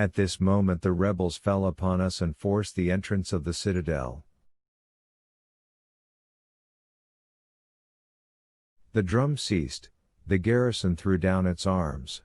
At this moment the rebels fell upon us and forced the entrance of the citadel. The drum ceased, the garrison threw down its arms.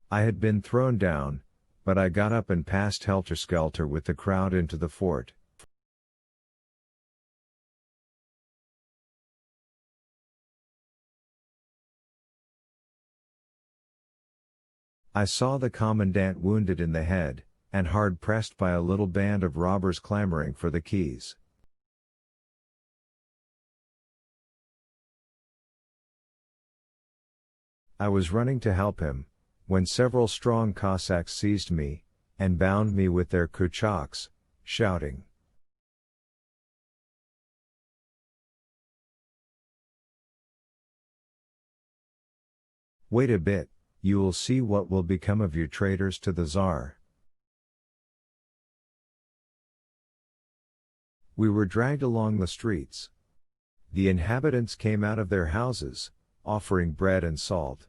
I had been thrown down, but I got up and passed helter-skelter with the crowd into the fort. I saw the commandant wounded in the head, and hard pressed by a little band of robbers clamoring for the keys. I was running to help him, when several strong Cossacks seized me, and bound me with their kuchaks, shouting, "Wait a bit, you will see what will become of you traitors to the Tsar." We were dragged along the streets. The inhabitants came out of their houses, offering bread and salt.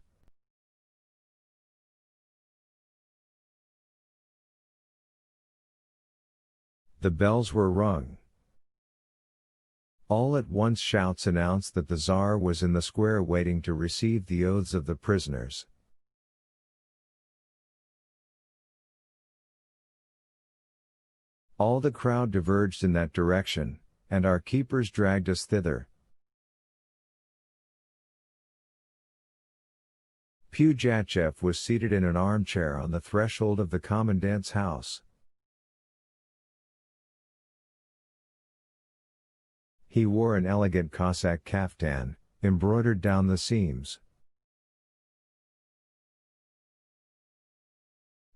The bells were rung. All at once shouts announced that the Tsar was in the square waiting to receive the oaths of the prisoners. All the crowd diverged in that direction, and our keepers dragged us thither. Pugachev was seated in an armchair on the threshold of the commandant's house. He wore an elegant Cossack kaftan, embroidered down the seams.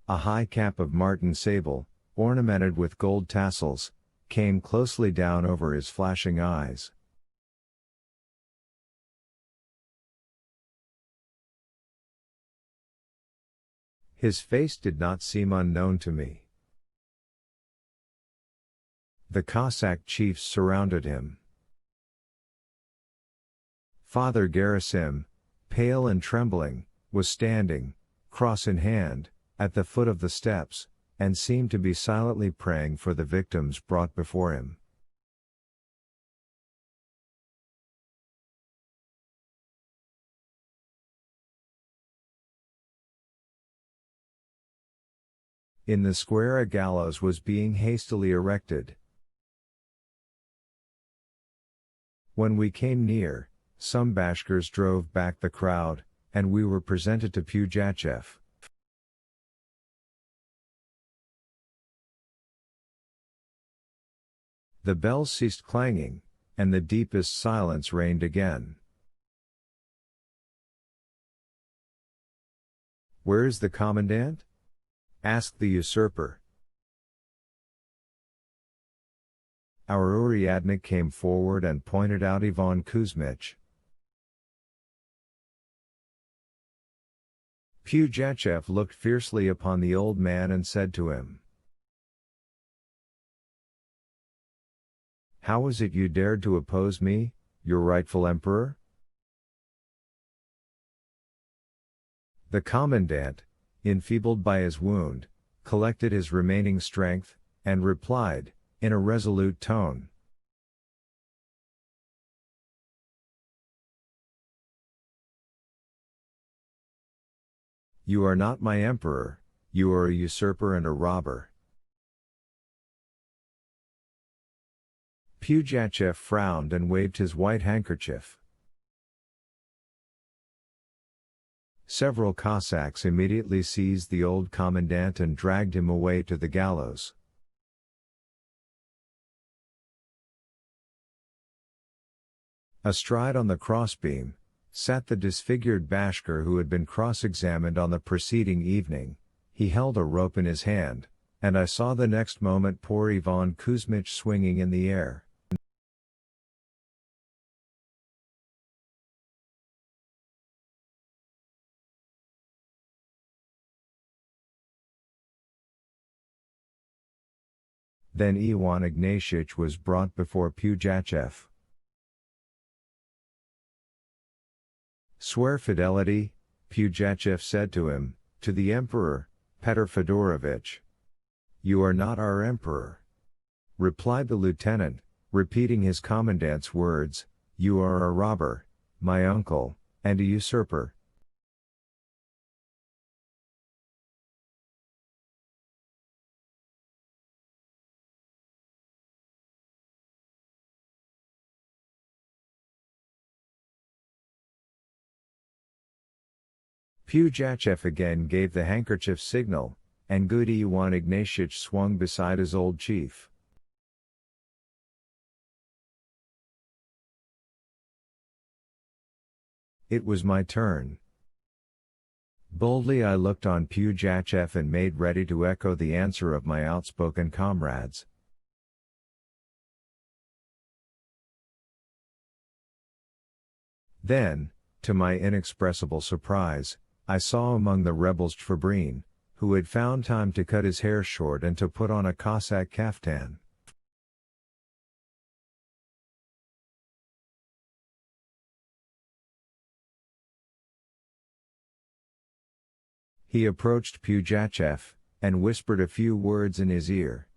A high cap of marten sable, ornamented with gold tassels, came closely down over his flashing eyes. His face did not seem unknown to me. The Cossack chiefs surrounded him. Father Gerasim, pale and trembling, was standing, cross in hand, at the foot of the steps, and seemed to be silently praying for the victims brought before him. In the square a gallows was being hastily erected. When we came near, some Bashkirs drove back the crowd, and we were presented to Pugachev. The bells ceased clanging, and the deepest silence reigned again. "Where is the commandant?" asked the usurper. Our uryadnik came forward and pointed out Ivan Kuzmich. Pugachev looked fiercely upon the old man and said to him, "How is it you dared to oppose me, your rightful emperor?" The commandant, enfeebled by his wound, collected his remaining strength, and replied, in a resolute tone, "You are not my emperor, you are a usurper and a robber." Pugachev frowned and waved his white handkerchief. Several Cossacks immediately seized the old commandant and dragged him away to the gallows. Astride on the crossbeam, sat the disfigured Bashkir who had been cross-examined on the preceding evening. He held a rope in his hand, and I saw the next moment poor Ivan Kuzmich swinging in the air. Then Ivan Ignatievich was brought before Pugachev. "Swear fidelity," Pugachev said to him, "to the emperor, Petr Fedorovitch. You are not our emperor," replied the lieutenant, repeating his commandant's words. "You are a robber, my uncle, and a usurper." Pugachev again gave the handkerchief signal, and good Ivan Ignatievich swung beside his old chief. It was my turn. Boldly I looked on Pugachev and made ready to echo the answer of my outspoken comrades. Then, to my inexpressible surprise, I saw among the rebels Trebrin, who had found time to cut his hair short and to put on a Cossack kaftan. He approached Pugachev, and whispered a few words in his ear.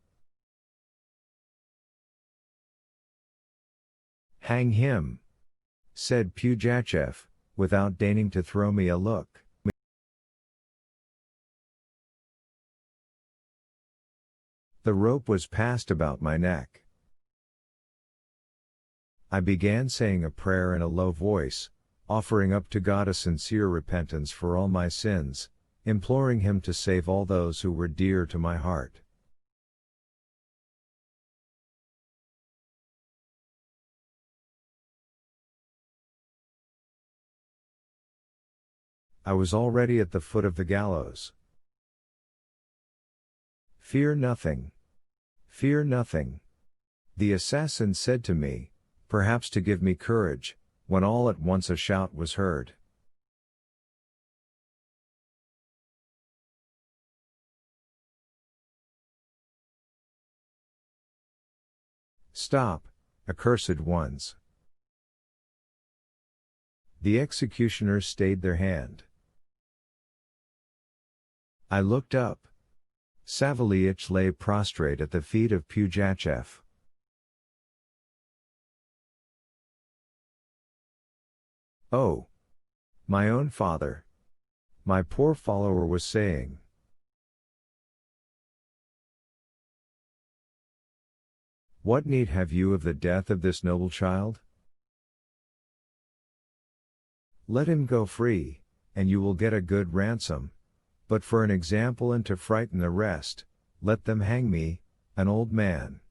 "Hang him," said Pugachev, without deigning to throw me a look. The rope was passed about my neck. I began saying a prayer in a low voice, offering up to God a sincere repentance for all my sins, imploring Him to save all those who were dear to my heart. I was already at the foot of the gallows. "Fear nothing. Fear nothing," the assassin said to me, perhaps to give me courage, when all at once a shout was heard. "Stop, accursed ones!" The executioners stayed their hand. I looked up. Savelich lay prostrate at the feet of Pugachev. "Oh! My own father!" my poor follower was saying. "What need have you of the death of this noble child? Let him go free, and you will get a good ransom. But for an example and to frighten the rest, let them hang me, an old man."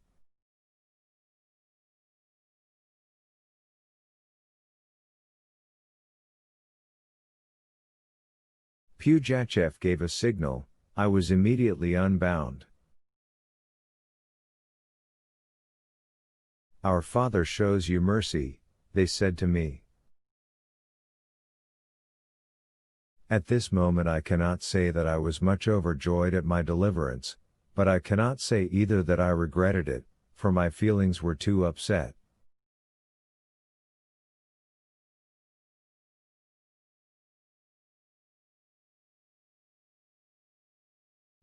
Pugachev gave a signal. I was immediately unbound. "Our Father shows you mercy," they said to me. At this moment I cannot say that I was much overjoyed at my deliverance, but I cannot say either that I regretted it, for my feelings were too upset.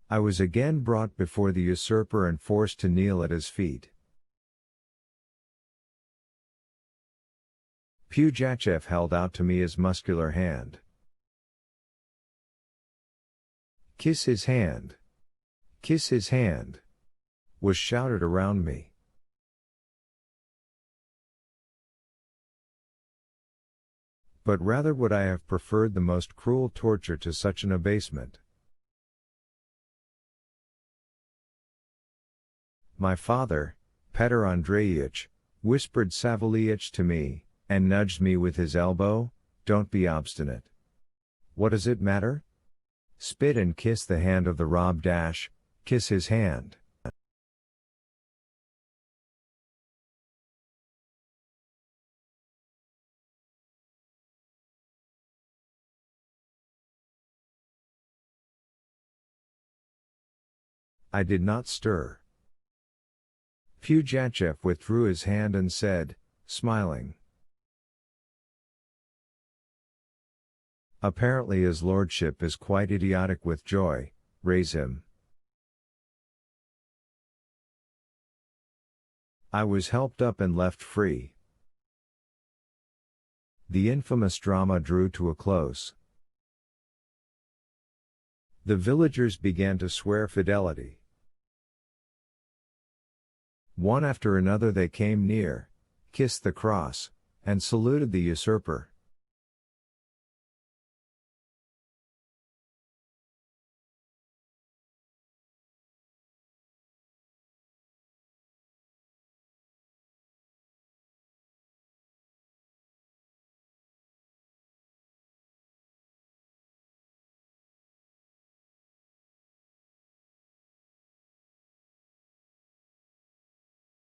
I was again brought before the usurper and forced to kneel at his feet. Pugachev held out to me his muscular hand. "Kiss his hand! Kiss his hand!" was shouted around me. But rather would I have preferred the most cruel torture to such an abasement. "My father, Petr Andreevich," whispered Savelich to me, and nudged me with his elbow, "don't be obstinate. What does it matter? Spit and kiss the hand of the rob dash, kiss his hand." I did not stir. Pugachev withdrew his hand and said, smiling. "Apparently his lordship is quite idiotic with joy, raise him. I was helped up and left free. The infamous drama drew to a close. The villagers began to swear fidelity. One after another they came near, kissed the cross, and saluted the usurper.